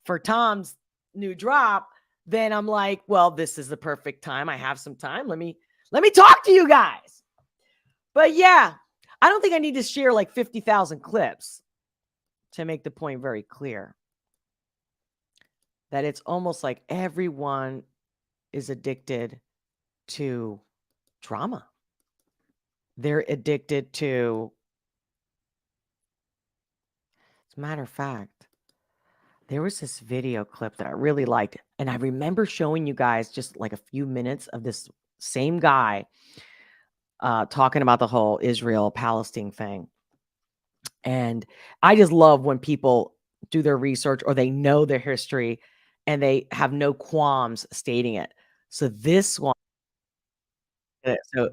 Speaker 1: for Tom's new drop, then I'm like, well, this is the perfect time. I have some time. Let me talk to you guys. But yeah, I don't think I need to share like 50,000 clips to make the point very clear that it's almost like everyone is addicted to drama. They're addicted to, as a matter of fact, there was this video clip that I really liked. And I remember showing you guys just like a few minutes of this same guy talking about the whole Israel-Palestine thing. And I just love when people do their research or they know their history and they have no qualms stating it. So this one, so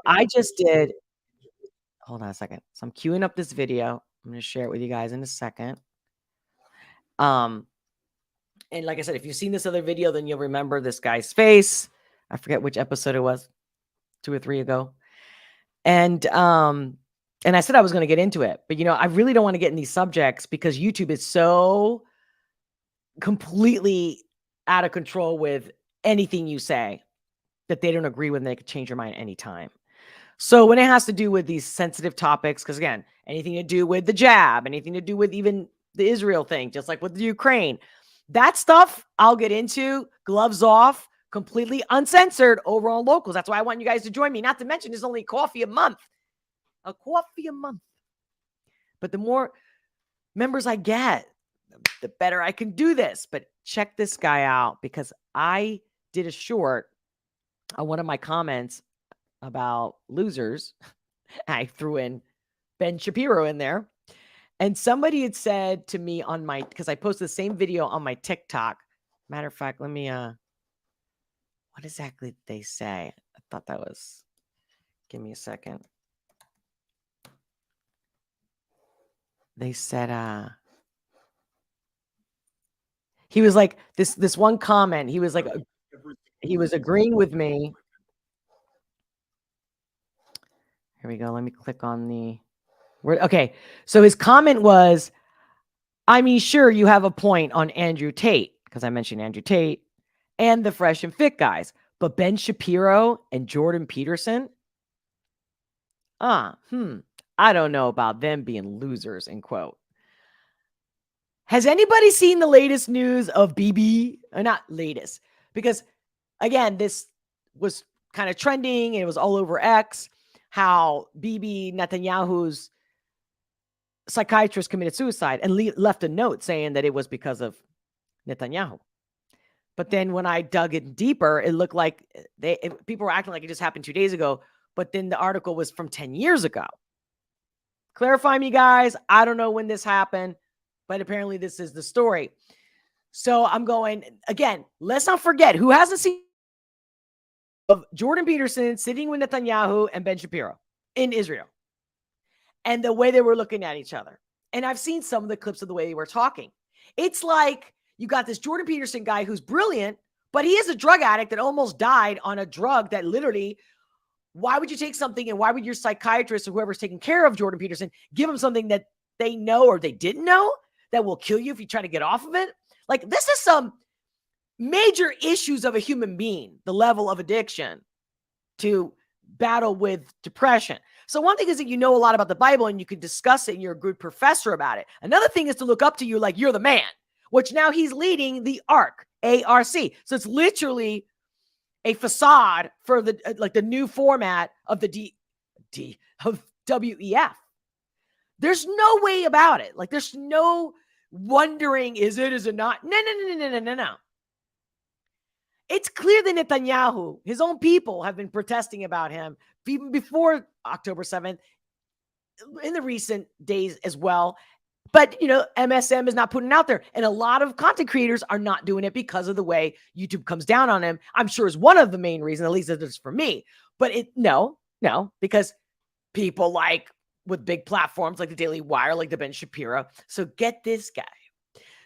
Speaker 1: I just did, hold on a second. So I'm queuing up this video. I'm going to share it with you guys in a second. And like I said, if you've seen this other video, then you'll remember this guy's face. I forget which episode it was, 2 or 3 ago. And I said I was going to get into it, but you know, I really don't want to get in these subjects because YouTube is so completely out of control with anything you say that they don't agree with and they could change your mind anytime. So when it has to do with these sensitive topics, because again, anything to do with the jab, anything to do with even the Israel thing, just like with the Ukraine, that stuff I'll get into, gloves off, completely uncensored over on Locals. That's why I want you guys to join me. Not to mention, there's only coffee a month. A coffee a month. But the more members I get, the better I can do this. But check this guy out, because I did a short on one of my comments about losers. I threw in Ben Shapiro in there. And somebody had said to me on my, because I posted the same video on my TikTok. Matter of fact, let me, what exactly did they say? I thought that was, give me a second. They said, he was like, this one comment, he was like, he was agreeing with me. Here we go. Let me click on the word. Okay. So his comment was, I mean, sure, you have a point on Andrew Tate, because I mentioned Andrew Tate and the Fresh and Fit guys, but Ben Shapiro and Jordan Peterson, I don't know about them being losers, end quote. Has anybody seen the latest news of BB? Or not latest, because again, this was kind of trending and it was all over X, how BB Netanyahu's psychiatrist committed suicide and left a note saying that it was because of Netanyahu. But then when I dug it deeper, it looked like people were acting like it just happened 2 days ago. But then the article was from 10 years ago. Clarify me, guys. I don't know when this happened, but apparently this is the story. So I'm going, again, let's not forget, who hasn't seen of Jordan Peterson sitting with Netanyahu and Ben Shapiro in Israel and the way they were looking at each other. And I've seen some of the clips of the way they were talking. It's like you got this Jordan Peterson guy who's brilliant, but he is a drug addict that almost died on a drug that literally, why would you take something and why would your psychiatrist or whoever's taking care of Jordan Peterson give him something that they know or they didn't know that will kill you if you try to get off of it? Like, this is some major issues of a human being, the level of addiction to battle with depression. So one thing is that you know a lot about the Bible and you can discuss it and you're a good professor about it. Another thing is to look up to you like you're the man, which now he's leading the ARC, A-R-C. So it's literally a facade for the like the new format of the of WEF. There's no way about it. Like, there's no wondering, is it not? No. It's clear that Netanyahu, his own people, have been protesting about him even before October 7th, in the recent days as well. But, you know, MSM is not putting it out there. And a lot of content creators are not doing it because of the way YouTube comes down on him. I'm sure is one of the main reasons, at least it is for me. But no, because people like with big platforms like the Daily Wire, like the Ben Shapiro. So get this guy.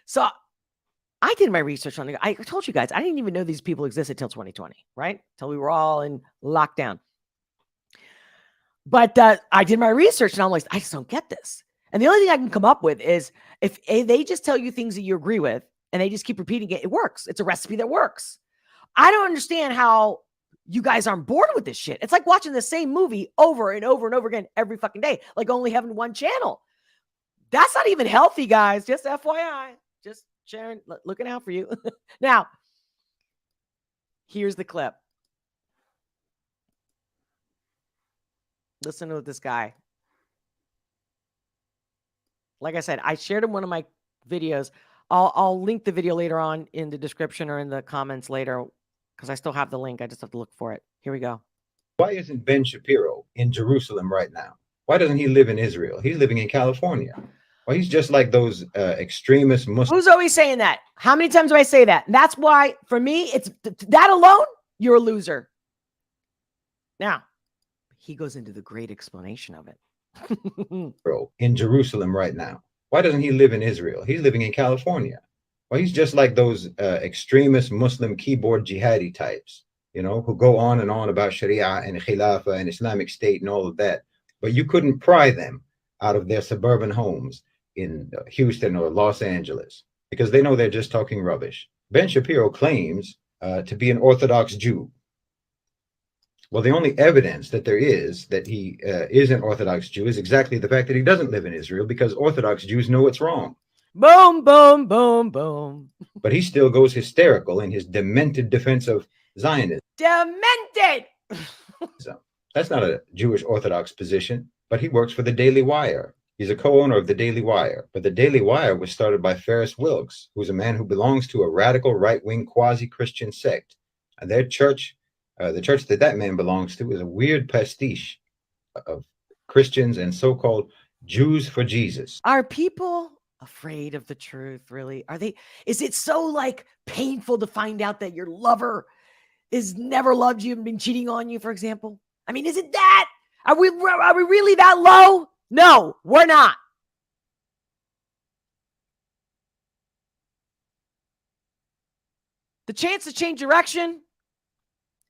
Speaker 1: So I did my research on it. I told you guys, I didn't even know these people existed till 2020, right? Till we were all in lockdown. But I did my research and I'm like, I just don't get this. And the only thing I can come up with is if they just tell you things that you agree with and they just keep repeating it, it works. It's a recipe that works. I don't understand how you guys aren't bored with this shit. It's like watching the same movie over and over and over again every fucking day, like only having one channel. That's not even healthy, guys. Just FYI. Just sharing, looking out for you. Now, here's the clip. Listen to this guy. Like I said, I shared in one of my videos. I'll link the video later on in the description or in the comments later because I still have the link. I just have to look for it. Here we go.
Speaker 9: Why isn't Ben Shapiro in Jerusalem right now? Why doesn't he live in Israel? He's living in California. Well, he's just like those extremist Muslims.
Speaker 1: Who's always saying that? How many times do I say that? And that's why, for me, it's that alone, you're a loser. Now, he goes into the great explanation of it.
Speaker 9: In Jerusalem right now. Why doesn't he live in Israel? He's living in California. Well, he's just like those extremist Muslim keyboard jihadi types, you know, who go on and on about Sharia and Khilafah and Islamic State and all of that. But you couldn't pry them out of their suburban homes in Houston or Los Angeles because they know they're just talking rubbish. Ben Shapiro claims to be an Orthodox Jew. Well, the only evidence that there is that he is an Orthodox Jew is exactly the fact that he doesn't live in Israel because Orthodox Jews know it's wrong.
Speaker 1: Boom, boom, boom, boom.
Speaker 9: But he still goes hysterical in his demented defense of Zionism.
Speaker 1: Demented!
Speaker 9: So that's not a Jewish Orthodox position, but he works for the Daily Wire. He's a co-owner of the Daily Wire. But the Daily Wire was started by Pérez Wilkes, who's a man who belongs to a radical right-wing quasi-Christian sect. And their church, the church that man belongs to, is a weird pastiche of Christians and so-called Jews for Jesus.
Speaker 1: Are people afraid of the truth, really? Are they? Is it so like painful to find out that your lover is never loved you and been cheating on you, for example? I mean, is it that? Are we really that low? No, we're not. The chance to change direction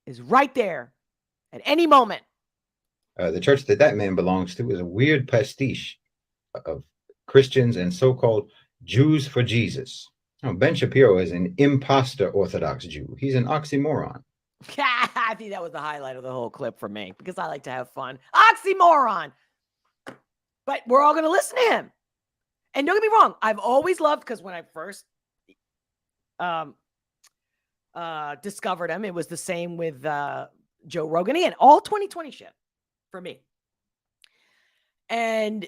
Speaker 1: is right there at any moment.
Speaker 9: The church that man belongs to is a weird pastiche of Christians and so-called Jews for Jesus. Now, Ben Shapiro is an imposter Orthodox Jew. He's an oxymoron.
Speaker 1: I think that was the highlight of the whole clip for me because I like to have fun. Oxymoron. But we're all going to listen to him. And don't get me wrong. I've always loved, because when I first discovered him, it was the same with Joe Rogan. Again, all 2020 shit for me. And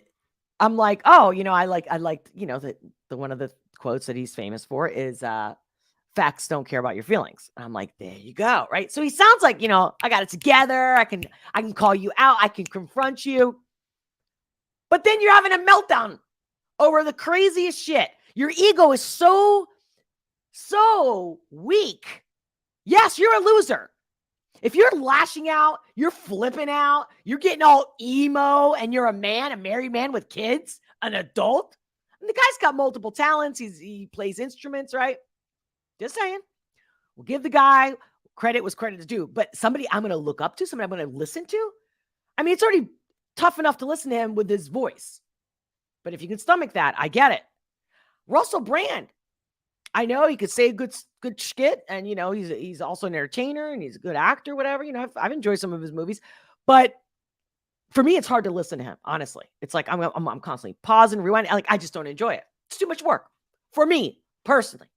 Speaker 1: I'm like, oh, you know, I like, you know, the one of the quotes that he's famous for is facts don't care about your feelings. And I'm like, there you go, right? So he sounds like, I got it together. I can call you out. I can confront you. But then you're having a meltdown over the craziest shit. Your ego is so weak. Yes, you're a loser. If you're lashing out, you're flipping out, you're getting all emo, and you're a married man with kids, an adult, and the guy's got multiple talents. He plays instruments, right? Just saying. We'll give the guy credit was credit is due. But somebody I'm going to look up to, somebody I'm going to listen to. I mean, it's already tough enough to listen to him with his voice. But if you can stomach that, I get it. Russell Brand. I know he could say good shit, and he's also an entertainer and he's a good actor, whatever. I've enjoyed some of his movies, but for me, it's hard to listen to him. Honestly, it's like I'm constantly pausing, rewinding. Like I just don't enjoy it. It's too much work for me personally.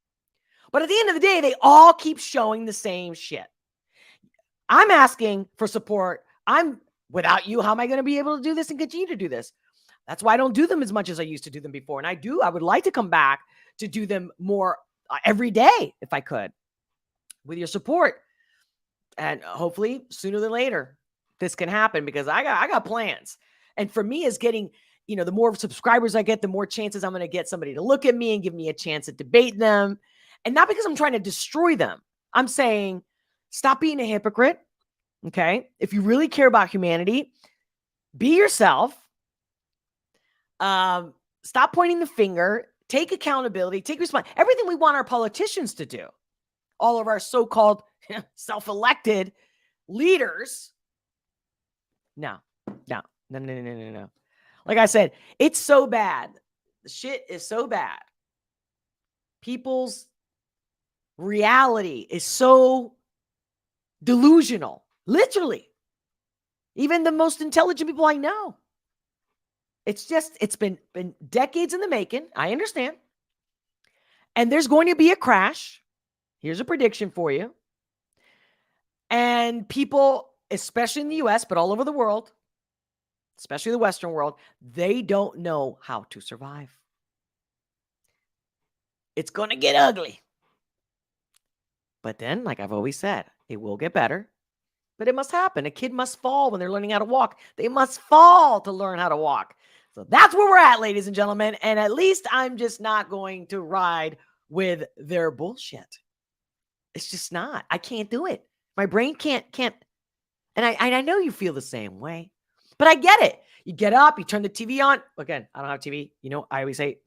Speaker 1: But at the end of the day, they all keep showing the same shit. I'm asking for support. Without you, how am I going to be able to do this and continue to do this? That's why I don't do them as much as I used to do them before. And I would like to come back to do them more every day if I could, with your support. And hopefully sooner than later, this can happen because I got plans. And for me, is getting, the more subscribers I get, the more chances I'm going to get somebody to look at me and give me a chance to debate them. And not because I'm trying to destroy them. I'm saying, stop being a hypocrite. Okay. If you really care about humanity, be yourself. Stop pointing the finger. Take accountability. Take responsibility. Everything we want our politicians to do. All of our so-called self-elected leaders. No. Like I said, it's so bad. The shit is so bad. People's reality is so delusional. Literally. Even the most intelligent people I know. It's been decades in the making. I understand. And there's going to be a crash. Here's a prediction for you. And people, especially in the US, but all over the world, especially the Western world, they don't know how to survive. It's going to get ugly. But then, like I've always said, it will get better. But it must happen. A kid must fall when they're learning how to walk. They must fall to learn how to walk. So that's where we're at, ladies and gentlemen. And at least I'm just not going to ride with their bullshit. It's just not. I can't do it. My brain can't. And I know you feel the same way. But I get it. You get up, you turn the TV on. Again, I don't have TV. I always say,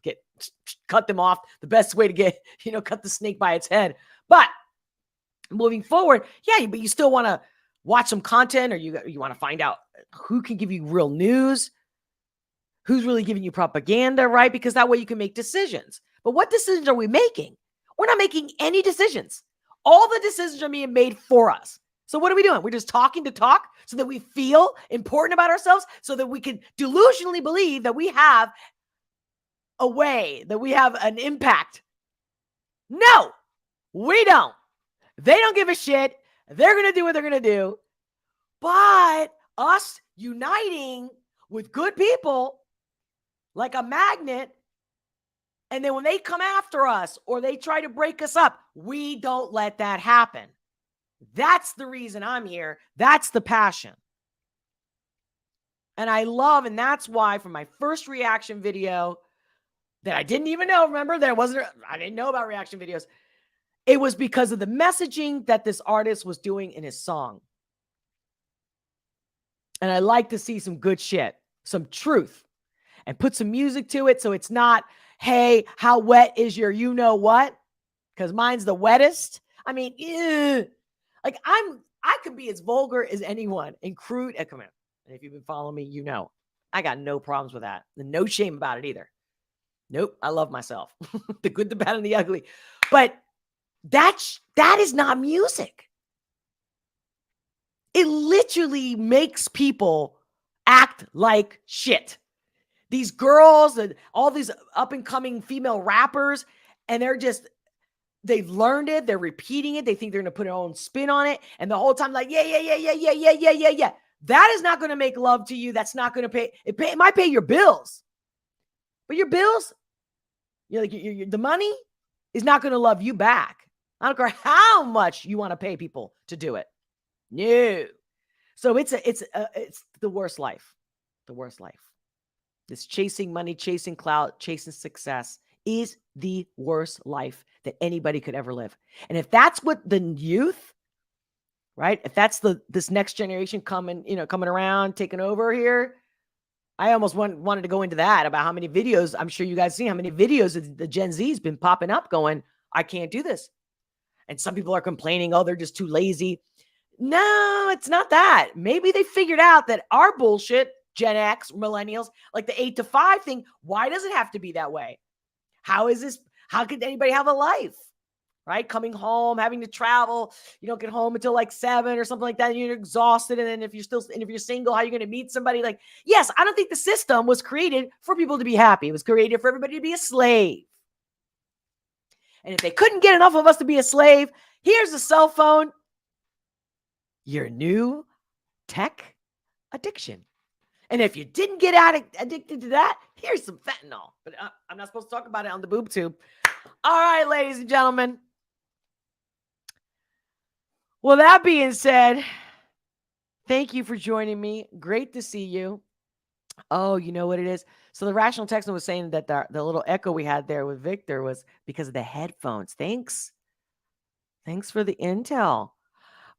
Speaker 1: cut them off. The best way to get, cut the snake by its head. But moving forward, yeah, but you still want to watch some content, or you want to find out who can give you real news, who's really giving you propaganda, right? Because that way you can make decisions. But what decisions are we making? We're not making any decisions. All the decisions are being made for us. So what are we doing? We're just talking to talk so that we feel important about ourselves, so that we can delusionally believe that we have a way, that we have an impact. No, we don't. They don't give a shit. They're going to do what they're going to do. But us uniting with good people like a magnet, and then when they come after us or they try to break us up, we don't let that happen. That's the reason I'm here. That's the passion. And and that's why from my first reaction video that I didn't even know, remember, I didn't know about reaction videos. It was because of the messaging that this artist was doing in his song. And I like to see some good shit, some truth, and put some music to it. So it's not, hey, how wet is your you-know-what? Because mine's the wettest. I mean, ew. Like I could be as vulgar as anyone and crude. Come on. And if you've been following me, I got no problems with that. And no shame about it either. Nope. I love myself. The good, the bad, and the ugly. But that is not music. It literally makes people act like shit. These girls and all these up and coming female rappers, and they've learned it. They're repeating it. They think they're going to put their own spin on it. And the whole time, like, yeah. That is not going to make love to you. That's not going to pay. It might pay your bills. But your bills, the money is not going to love you back. I don't care how much you want to pay people to do it. No. So it's the worst life. The worst life. This chasing money, chasing clout, chasing success is the worst life that anybody could ever live. And if that's what the youth, right? If that's this next generation coming around, taking over here, I almost wanted to go into that about how many videos, I'm sure you guys see how many videos the Gen Z has been popping up going, I can't do this. And some people are complaining, oh, they're just too lazy. No, it's not that. Maybe they figured out that our bullshit, Gen X, millennials, like the 8 to 5 thing, why does it have to be that way? How could anybody have a life? Right? Coming home, having to travel, you don't get home until like 7 or something like that. And you're exhausted. And then if you're single, how are you going to meet somebody? Like, yes, I don't think the system was created for people to be happy. It was created for everybody to be a slave. And if they couldn't get enough of us to be a slave, here's a cell phone. Your new tech addiction. And if you didn't get addicted to that, here's some fentanyl. But I'm not supposed to talk about it on the boob tube. All right, ladies and gentlemen. Well, that being said, thank you for joining me. Great to see you. Oh, you know what it is? So the Rational Texan was saying that the little echo we had there with Victor was because of the headphones. Thanks for the intel.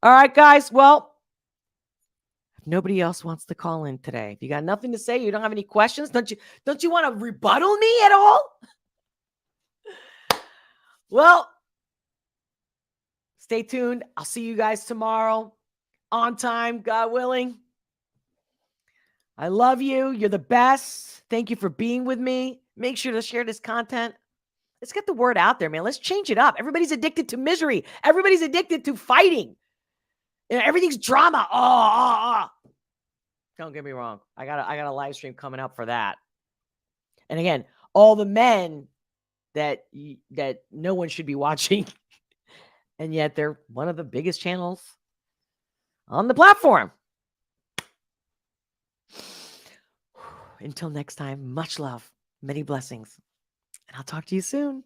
Speaker 1: All right, guys. Well, if nobody else wants to call in today, if you got nothing to say, you don't have any questions, don't you want to rebuttal me at all? Well, stay tuned. I'll see you guys tomorrow on time, God willing. I love you. You're the best. Thank you for being with me. Make sure to share this content. Let's get the word out there, man. Let's change it up. Everybody's addicted to misery. Everybody's addicted to fighting. Everything's drama. Don't get me wrong. I got a live stream coming up for that. And again, all the men that no one should be watching, and yet they're one of the biggest channels on the platform. Until next time, much love, many blessings, and I'll talk to you soon.